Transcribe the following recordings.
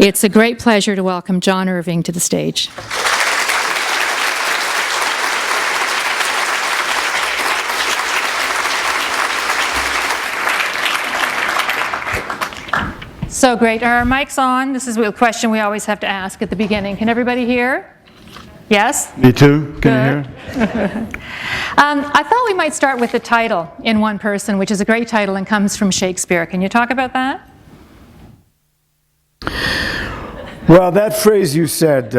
It's a great pleasure to welcome John Irving to the stage. So great. Are our mics on? This is a question we always have to ask at the beginning. Can everybody hear? Yes? Me too. Can you hear? I thought we might start with the title, In One Person, which is a great title and comes from Shakespeare. Can you talk about that? Well, that phrase you said,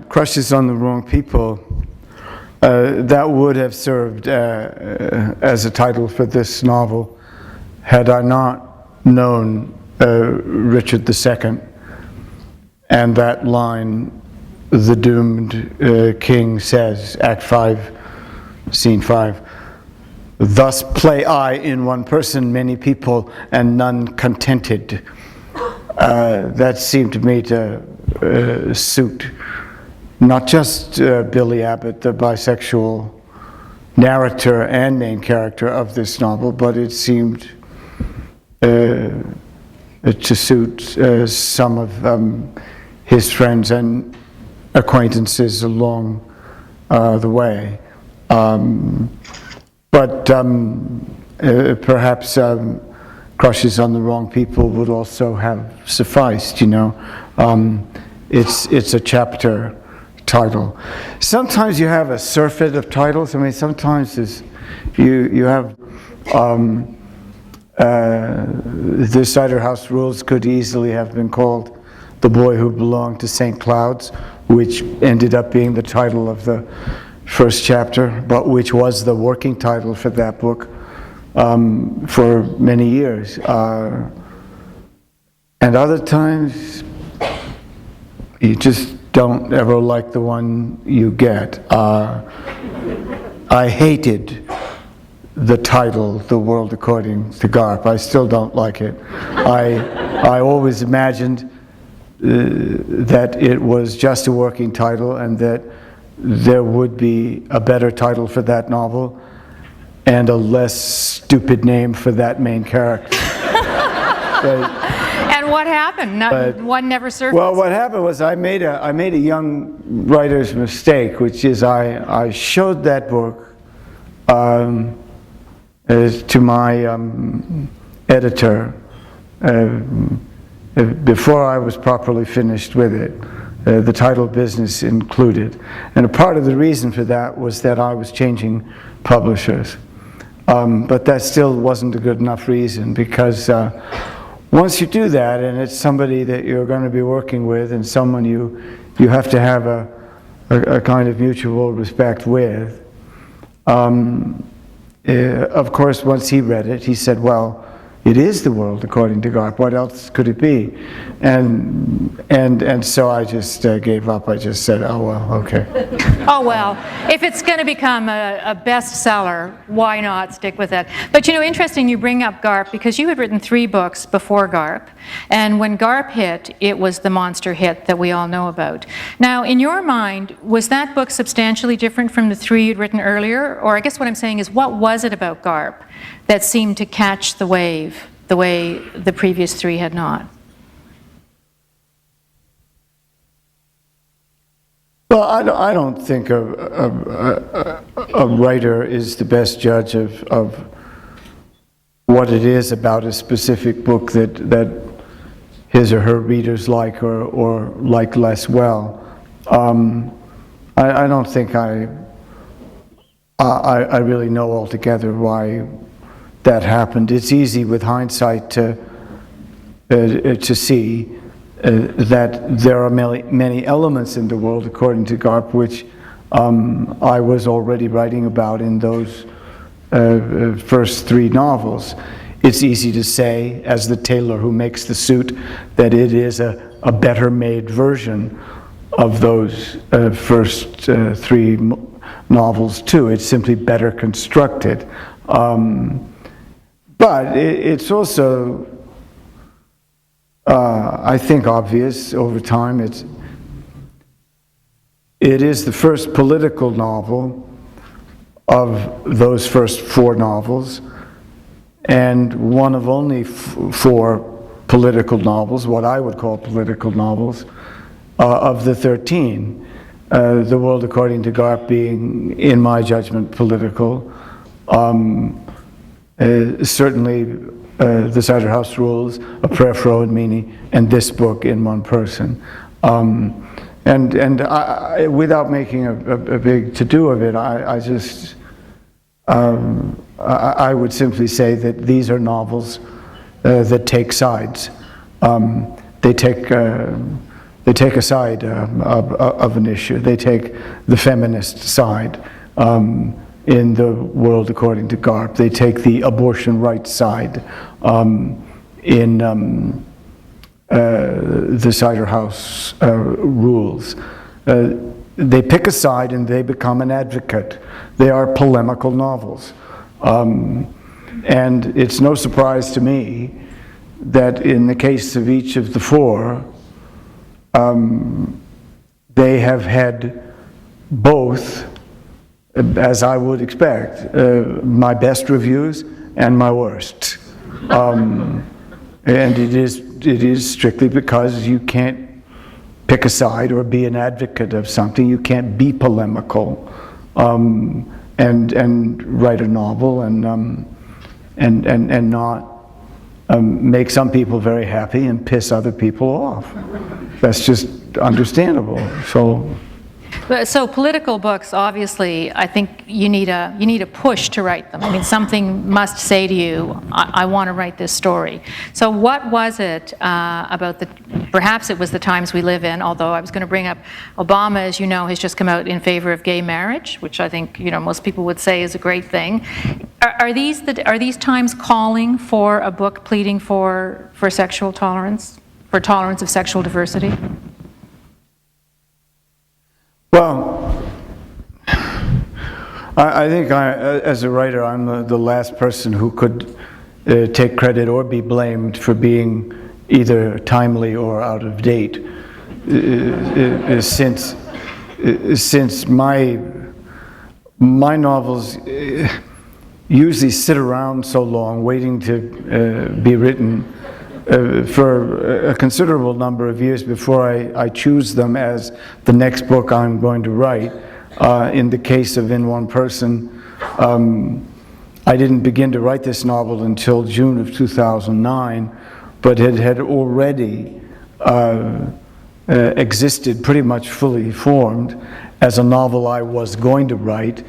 crushes on the wrong people, that would have served as a title for this novel had I not known Richard II and that line, the doomed king says, Act 5, Scene 5, thus play I in one person many people and none contented. That seemed to me to suit not just Billy Abbott, the bisexual narrator and main character of this novel, but it seemed to suit some of his friends and acquaintances along the way. But perhaps crushes on the wrong people would also have sufficed, you know. It's a chapter title. Sometimes you have a surfeit of titles. I mean, sometimes you have the Cider House Rules could easily have been called The Boy Who Belonged to St. Cloud's, which ended up being the title of the first chapter, but which was the working title for that book for many years. And other times, you just don't ever like the one you get. I hated the title, The World According to Garp. I still don't like it. I always imagined that it was just a working title and that there would be a better title for that novel and a less stupid name for that main character. And what happened? One never surfaced? Well, what happened was I made a young writer's mistake, which is I showed that book to my editor before I was properly finished with it, the title business included. And a part of the reason for that was that I was changing publishers. But that still wasn't a good enough reason, because once you do that and it's somebody that you're going to be working with and someone you have to have a kind of mutual respect with, of course, once he read it, he said, well, it is the world according to Garp. What else could it be? And so I just gave up. I just said, oh, well, okay. Oh, well, if it's going to become a bestseller, why not stick with it? But, you know, interesting you bring up Garp, because you had written 3 books before Garp. And when Garp hit, it was the monster hit that we all know about. Now, in your mind, was that book substantially different from the 3 you'd written earlier? Or I guess what I'm saying is, what was it about Garp that seemed to catch the wave the way the previous 3 had not? Well, I don't think a writer is the best judge of what it is about a specific book that his or her readers like or like less well. I don't think I really know altogether why that happened. It's easy with hindsight to see that there are many elements in the world according to Garp which I was already writing about in those first 3 novels. It's easy to say, as the tailor who makes the suit, that it is a better made version of those first 3 novels too. It's simply better constructed. But it's also, I think, obvious over time. It is the first political novel of those first 4 novels, and one of only 4 political novels, what I would call political novels, of the 13. The World According to Garp being, in my judgment, political. Certainly, The Cider House Rules, A Prayer for Owen Meany, and this book in one person. And without making a big to-do of it, I would simply say that these are novels that take sides. They take a side of an issue. They take the feminist side in The World According to Garp. They take the abortion rights side in the Cider House Rules. They pick a side and they become an advocate. They are polemical novels. And it's no surprise to me that in the case of each of the four, they have had both, as I would expect, my best reviews and my worst. And it is strictly because you can't pick a side or be an advocate of something. You can't be polemical and write a novel and not make some people very happy and piss other people off. That's just understandable. So political books, obviously, I think you need a push to write them. I mean, something must say to you, I want to write this story. So what was it about perhaps it was the times we live in, although I was going to bring up Obama, as you know, has just come out in favor of gay marriage, which I think, most people would say is a great thing. Are these times calling for a book pleading for sexual tolerance, for tolerance of sexual diversity? Well, I think as a writer, I'm the last person who could take credit or be blamed for being either timely or out of date. Since my novels usually sit around so long waiting to be written for a considerable number of years before I choose them as the next book I'm going to write. In the case of In One Person, I didn't begin to write this novel until June of 2009, but it had already existed pretty much fully formed as a novel I was going to write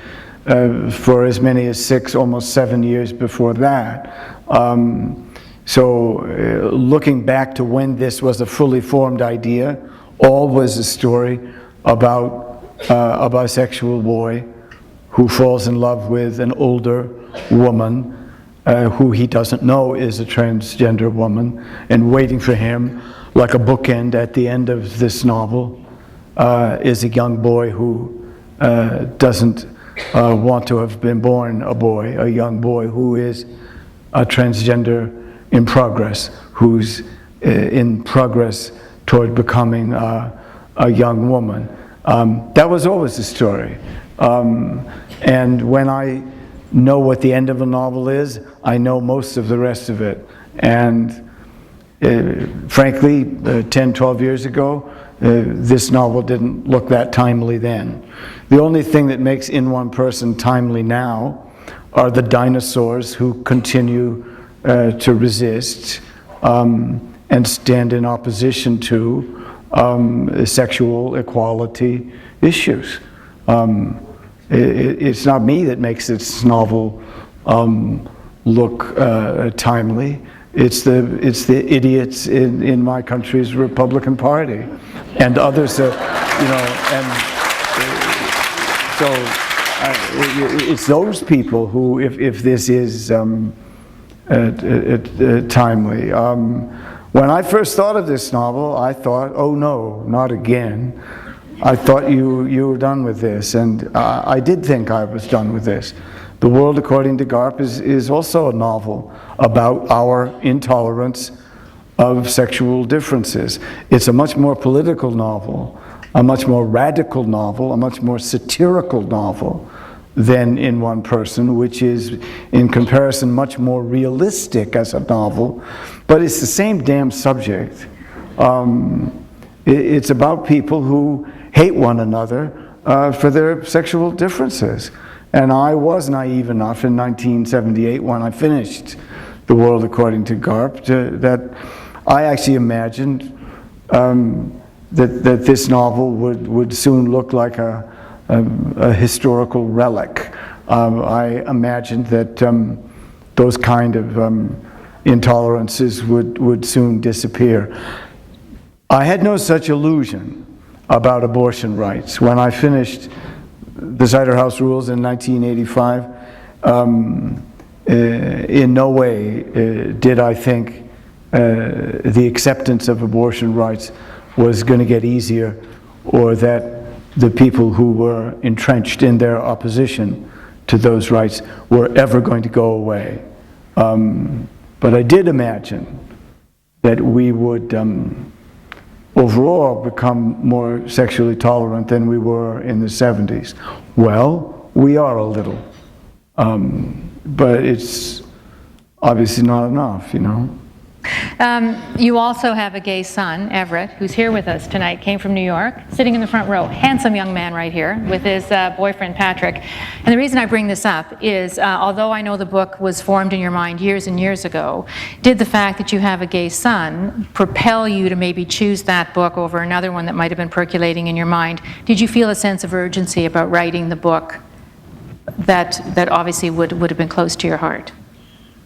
for as many as 6, almost 7 years before that. So looking back to when this was a fully formed idea, all was a story about a bisexual boy who falls in love with an older woman who he doesn't know is a transgender woman, and waiting for him, like a bookend at the end of this novel, is a young boy who doesn't want to have been born a boy, a young boy who is a transgender in progress, who's in progress toward becoming a young woman. That was always the story. And when I know what the end of a novel is, I know most of the rest of it. And frankly, 10, 12 years ago, this novel didn't look that timely then. The only thing that makes In One Person timely now are the dinosaurs who continue to resist and stand in opposition to sexual equality issues. It's not me that makes this novel look timely. It's the idiots in my country's Republican Party and others that, and so it's those people who, if this is timely. When I first thought of this novel, I thought, oh no, not again. I thought you were done with this, and I did think I was done with this. The World According to Garp is also a novel about our intolerance of sexual differences. It's a much more political novel, a much more radical novel, a much more satirical novel than In One Person, which is, in comparison, much more realistic as a novel, but it's the same damn subject. It's about people who hate one another for their sexual differences. And I was naive enough in 1978 when I finished The World According to Garp that I actually imagined that this novel would soon look like a historical relic. I imagined that those kind of intolerances would soon disappear. I had no such illusion about abortion rights. When I finished the Cider House Rules in 1985, in no way did I think the acceptance of abortion rights was going to get easier, or that the people who were entrenched in their opposition to those rights were ever going to go away. But I did imagine that we would overall become more sexually tolerant than we were in the 70s. Well, we are a little, but it's obviously not enough, you know. You also have a gay son, Everett, who's here with us tonight, came from New York, sitting in the front row, handsome young man right here, with his boyfriend Patrick. And the reason I bring this up is, although I know the book was formed in your mind years and years ago, did the fact that you have a gay son propel you to maybe choose that book over another one that might have been percolating in your mind? Did you feel a sense of urgency about writing the book that obviously would have been close to your heart?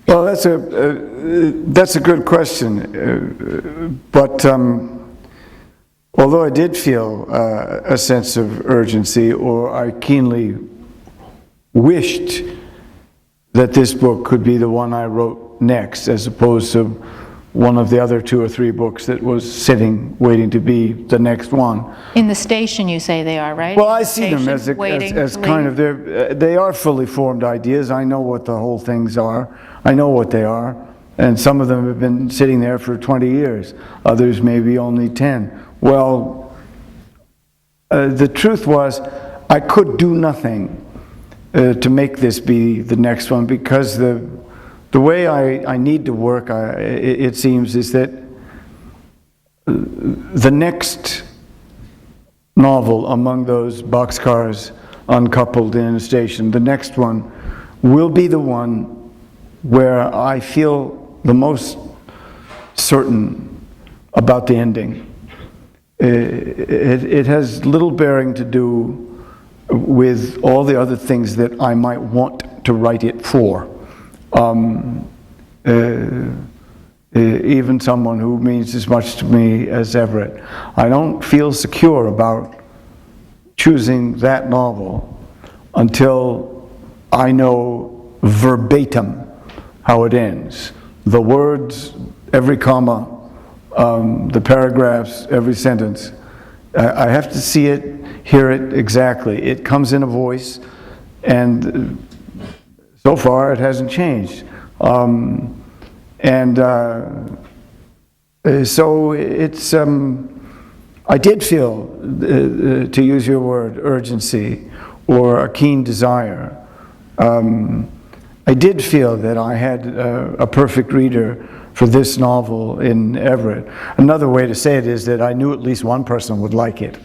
Well, that's a good question, but although I did feel a sense of urgency, or I keenly wished that this book could be the one I wrote next, as opposed to one of the other 2 or 3 books that was sitting, waiting to be the next one. In the station, you say they are, right? Well, I see them as kind of, they are fully formed ideas. I know what the whole things are. I know what they are. And some of them have been sitting there for 20 years. Others maybe only 10. Well, the truth was, I could do nothing to make this be the next one, because the way I need to work, it seems, is that the next novel among those boxcars uncoupled in a station, the next one will be the one where I feel the most certain about the ending. It has little bearing to do with all the other things that I might want to write it for. Even someone who means as much to me as Everett. I don't feel secure about choosing that novel until I know verbatim how it ends. The words, every comma, the paragraphs, every sentence. I have to see it, hear it exactly. It comes in a voice, and so far it hasn't changed. So it's, I did feel, to use your word, urgency, or a keen desire. I did feel that I had a perfect reader for this novel in Everett. Another way to say it is that I knew at least one person would like it.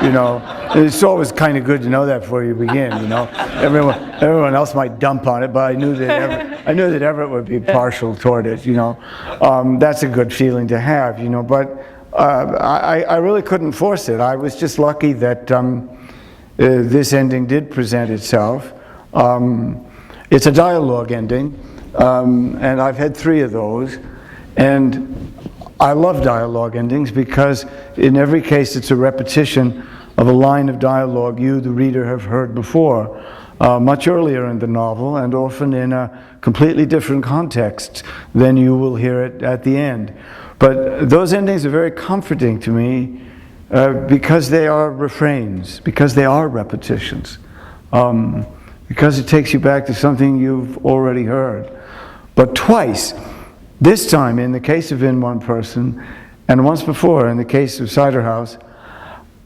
You know, it's always kind of good to know that before you begin. You know, everyone else might dump on it, but I knew that Everett would be partial toward it. You know, that's a good feeling to have. You know, but I really couldn't force it. I was just lucky that this ending did present itself. It's a dialogue ending, and I've had 3 of those, and I love dialogue endings because in every case it's a repetition of a line of dialogue you, the reader, have heard before, much earlier in the novel, and often in a completely different context than you will hear it at the end. But those endings are very comforting to me because they are refrains, because they are repetitions. Because it takes you back to something you've already heard. But twice, this time in the case of In One Person, and once before in the case of Cider House,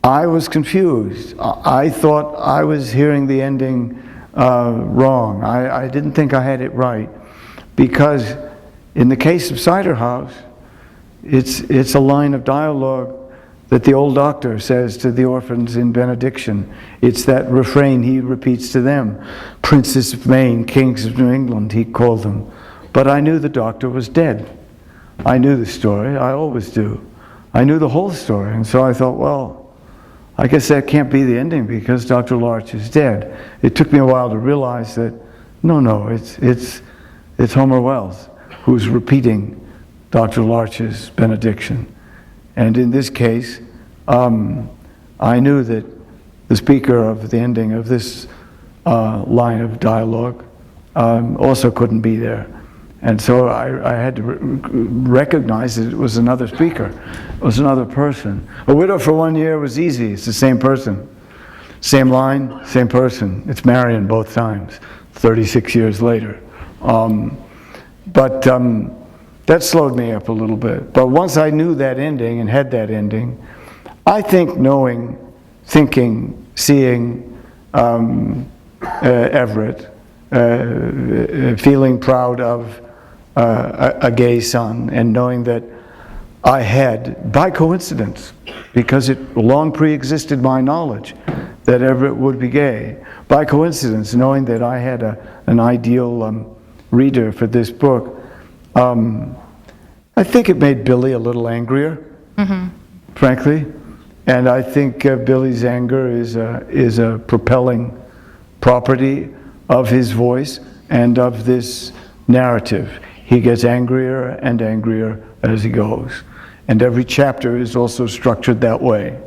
I was confused. I thought I was hearing the ending wrong. I didn't think I had it right, because in the case of Cider House, it's a line of dialogue that the old doctor says to the orphans in benediction. It's that refrain he repeats to them. Princes of Maine, kings of New England, he called them. But I knew the doctor was dead. I knew the story, I always do. I knew the whole story, and so I thought, well, I guess that can't be the ending because Dr. Larch is dead. It took me a while to realize that, no, it's Homer Wells who's repeating Dr. Larch's benediction. And in this case, I knew that the speaker of the ending of this line of dialogue also couldn't be there. And so I had to recognize that it was another speaker. It was another person. A Widow for 1 Year was easy. It's the same person. Same line, same person. It's Marion both times, 36 years later. But that slowed me up a little bit. But once I knew that ending and had that ending, I think knowing, thinking, seeing Everett, feeling proud of a gay son, and knowing that I had, by coincidence, because it long pre-existed my knowledge that Everett would be gay, by coincidence, knowing that I had an ideal reader for this book, I think it made Billy a little angrier, frankly. And I think Billy's anger is a propelling property of his voice and of this narrative. He gets angrier and angrier as he goes. And every chapter is also structured that way.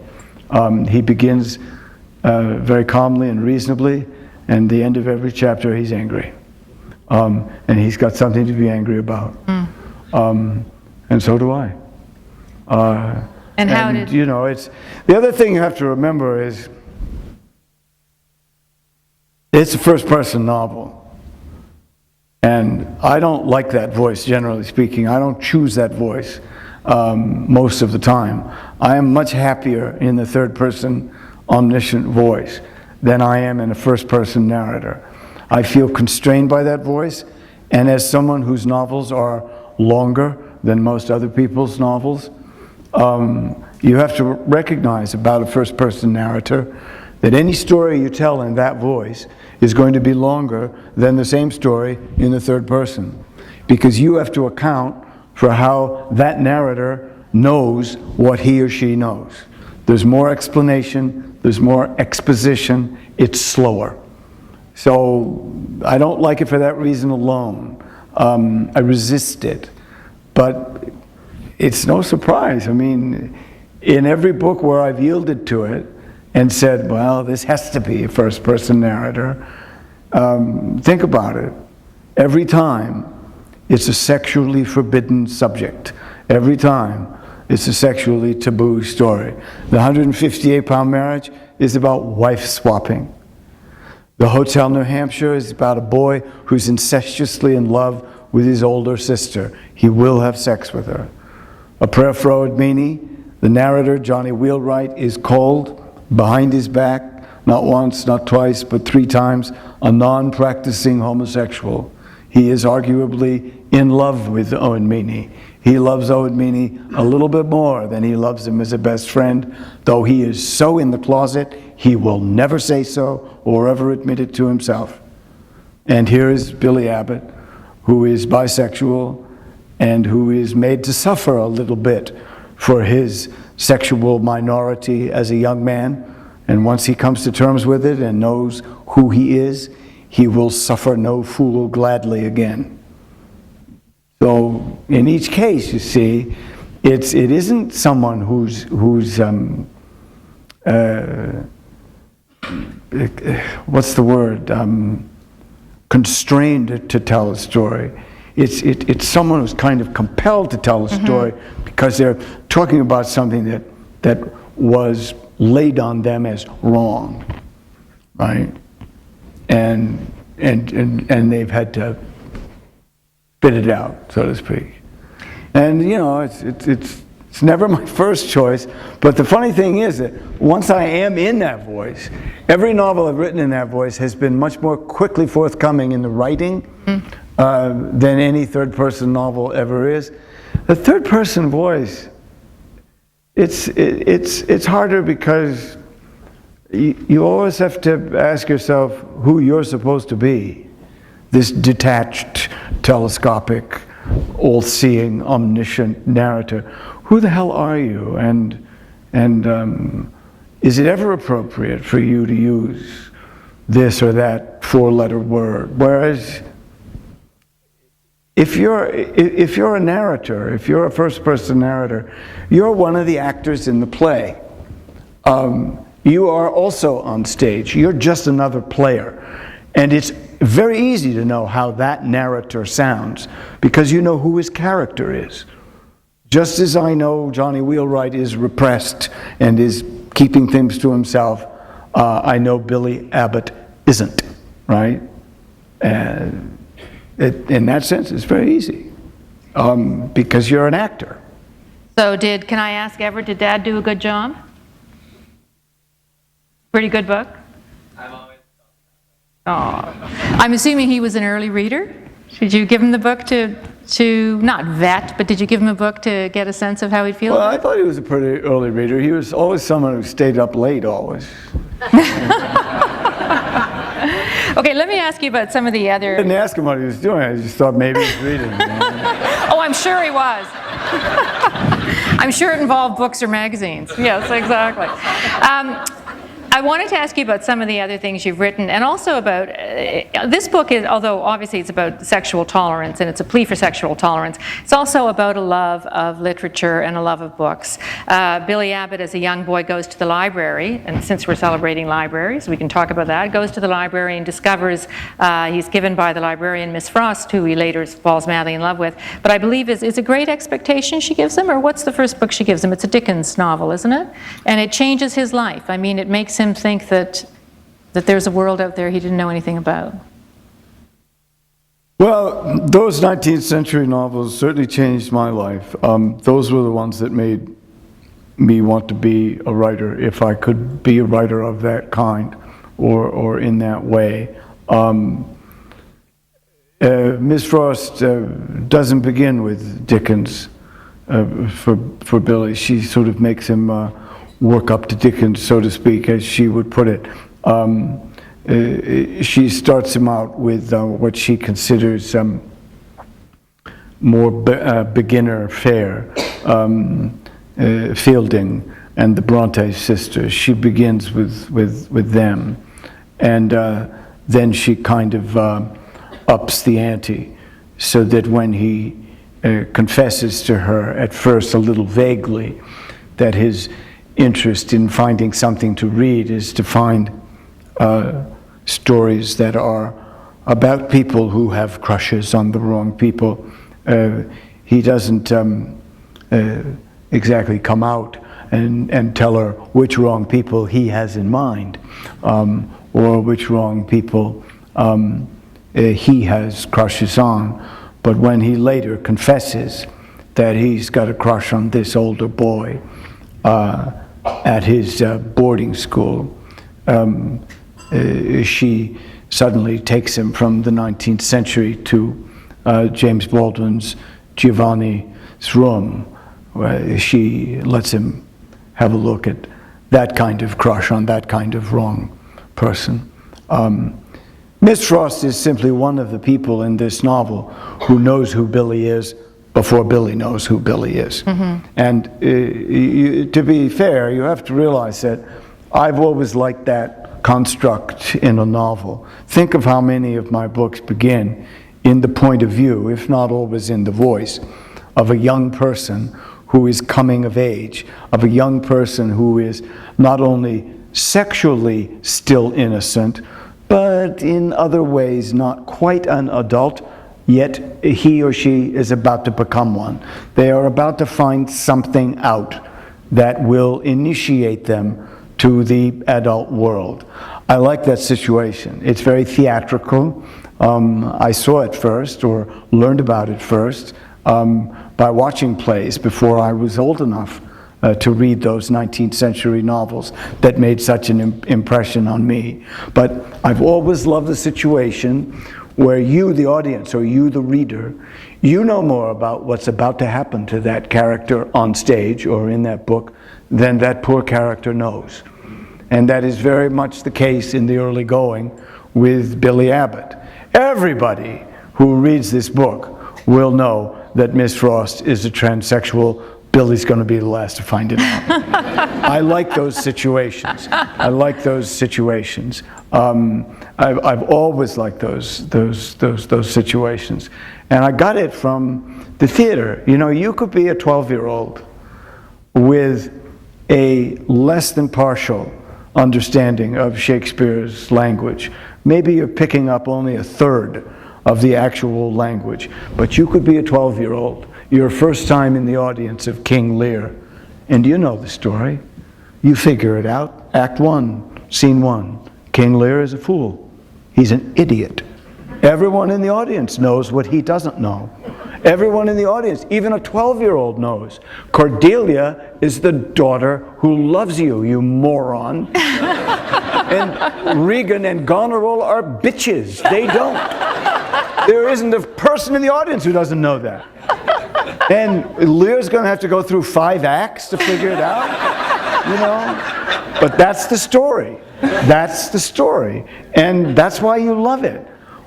He begins very calmly and reasonably, and the end of every chapter he's angry. And he's got something to be angry about. And so do I. And how did... You know, it's... The other thing you have to remember is it's a first-person novel. And I don't like that voice, generally speaking. I don't choose that voice most of the time. I am much happier in the third-person omniscient voice than I am in a first-person narrator. I feel constrained by that voice, and as someone whose novels are longer than most other people's novels, you have to recognize about a first-person narrator that any story you tell in that voice is going to be longer than the same story in the third person, because you have to account for how that narrator knows what he or she knows. There's more explanation, there's more exposition, it's slower. So I don't like it for that reason alone. I resist it. But it's no surprise. I mean, in every book where I've yielded to it and said, well, this has to be a first-person narrator, think about it. Every time, it's a sexually forbidden subject. Every time, it's a sexually taboo story. The 158-pound marriage is about wife swapping. The Hotel New Hampshire is about a boy who's incestuously in love with his older sister. He will have sex with her. A Prayer for Old Meany, the narrator, Johnny Wheelwright, is called behind his back, not once, not twice, but 3 times, a non-practicing homosexual. He is arguably in love with Owen Meany. He loves Owen Meany a little bit more than he loves him as a best friend, though he is so in the closet, he will never say so or ever admit it to himself. And here is Billy Abbott, who is bisexual and who is made to suffer a little bit for his sexual minority as a young man. And once he comes to terms with it and knows who he is, he will suffer no fool gladly again. So in each case, you see, it isn't someone who's what's the word? Constrained to tell a story. It's someone who's kind of compelled to tell a story because they're talking about something that was laid on them as wrong, right? And they've had to spit it out, so to speak. And you know, it's It's never my first choice, but the funny thing is that once I am in that voice, every novel I've written in that voice has been much more quickly forthcoming in the writing than any third-person novel ever is. The third-person voice, it's harder because you always have to ask yourself who you're supposed to be. This detached, telescopic, all-seeing, omniscient narrator. Who the hell are you? And is it ever appropriate for you to use this or that four-letter word? Whereas if you're a narrator, if you're a first-person narrator, you're one of the actors in the play. You are also on stage. You're just another player. And it's very easy to know how that narrator sounds because you know who his character is. Just as I know Johnny Wheelwright is repressed and is keeping things to himself, I know Billy Abbott isn't, right? And in that sense, it's very easy because you're an actor. So can I ask Everett, did Dad do a good job? Pretty good book? I'm assuming he was an early reader. Did you give him the book to not vet, but did you give him a book to get a sense of how he'd feel? Well, I thought he was a pretty early reader. He was always someone who stayed up late, always. Okay, let me ask you about some of the other... I didn't ask him what he was doing. I just thought maybe he was reading. Oh, I'm sure he was. I'm sure it involved books or magazines. Yes, exactly. I wanted to ask you about some of the other things you've written, and also about this book is, although obviously it's about sexual tolerance and it's a plea for sexual tolerance, it's also about a love of literature and a love of books. Billy Abbott, as a young boy, goes to the library, and since we're celebrating libraries, we can talk about that, goes to the library and discovers he's given by the librarian, Miss Frost, who he later falls madly in love with, but I believe is a Great Expectation she gives him, or what's the first book she gives him? It's a Dickens novel, isn't it? And it changes his life. I mean, it makes him think that there's a world out there he didn't know anything about. Well, those 19th century novels certainly changed my life. Those were the ones that made me want to be a writer, if I could be a writer of that kind or in that way. Miss Frost doesn't begin with Dickens for Billy. She sort of makes him work up to Dickens, so to speak, as she would put it. She starts him out with what she considers more beginner fare, Fielding and the Bronte sisters. She begins with them, and then she kind of ups the ante, so that when he confesses to her, at first a little vaguely, that his interest in finding something to read is to find stories that are about people who have crushes on the wrong people. He doesn't exactly come out and tell her which wrong people he has in mind, or which wrong people he has crushes on. But when he later confesses that he's got a crush on this older boy at his boarding school, she suddenly takes him from the 19th century to James Baldwin's Giovanni's room, where she lets him have a look at that kind of crush on that kind of wrong person. Miss Frost is simply one of the people in this novel who knows who Billy is before Billy knows who Billy is. Mm-hmm. And to be fair, you have to realize that I've always liked that construct in a novel. Think of how many of my books begin in the point of view, if not always in the voice, of a young person who is coming of age, of a young person who is not only sexually still innocent, but in other ways not quite an adult, yet he or she is about to become one. They are about to find something out that will initiate them to the adult world. I like that situation. It's very theatrical. I saw it first, or learned about it first, by watching plays before I was old enough to read those 19th century novels that made such an impression on me. But I've always loved the situation where you, the audience, or you, the reader, you know more about what's about to happen to that character on stage or in that book than that poor character knows. And that is very much the case in the early going with Billy Abbott. Everybody who reads this book will know that Miss Frost is a transsexual. Billy's going to be the last to find it out. I like those situations. I like those situations. I've always liked those situations. And I got it from the theater. You know, you could be a 12-year-old with a less than partial understanding of Shakespeare's language. Maybe you're picking up only a third of the actual language, but you could be a 12-year-old, your first time in the audience of King Lear, and you know the story. You figure it out. Act 1, Scene 1. King Lear is a fool. He's an idiot. Everyone in the audience knows what he doesn't know. Everyone in the audience, even a 12-year-old knows. Cordelia is the daughter who loves you, you moron. And Regan and Goneril are bitches. They don't. There isn't a person in the audience who doesn't know that. And Lear's going to have to go through 5 acts to figure it out, you know? But that's the story. That's the story. And that's why you love it.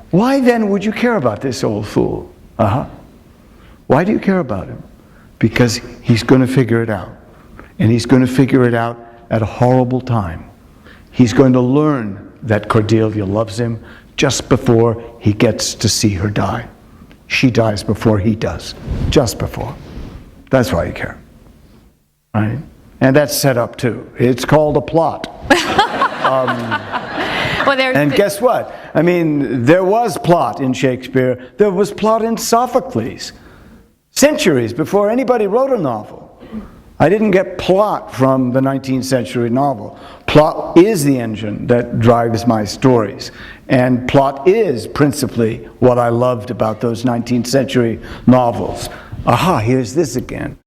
Why then would you care about this old fool? Why do you care about him? Because he's going to figure it out. And he's going to figure it out at a horrible time. He's going to learn that Cordelia loves him just before he gets to see her die. She dies before he does. Just before. That's why you care. Right? And that's set up too. It's called a plot. And guess what? I mean, there was plot in Shakespeare. There was plot in Sophocles. Centuries before anybody wrote a novel. I didn't get plot from the 19th century novel. Plot is the engine that drives my stories. And plot is principally what I loved about those 19th century novels. Aha, here's this again.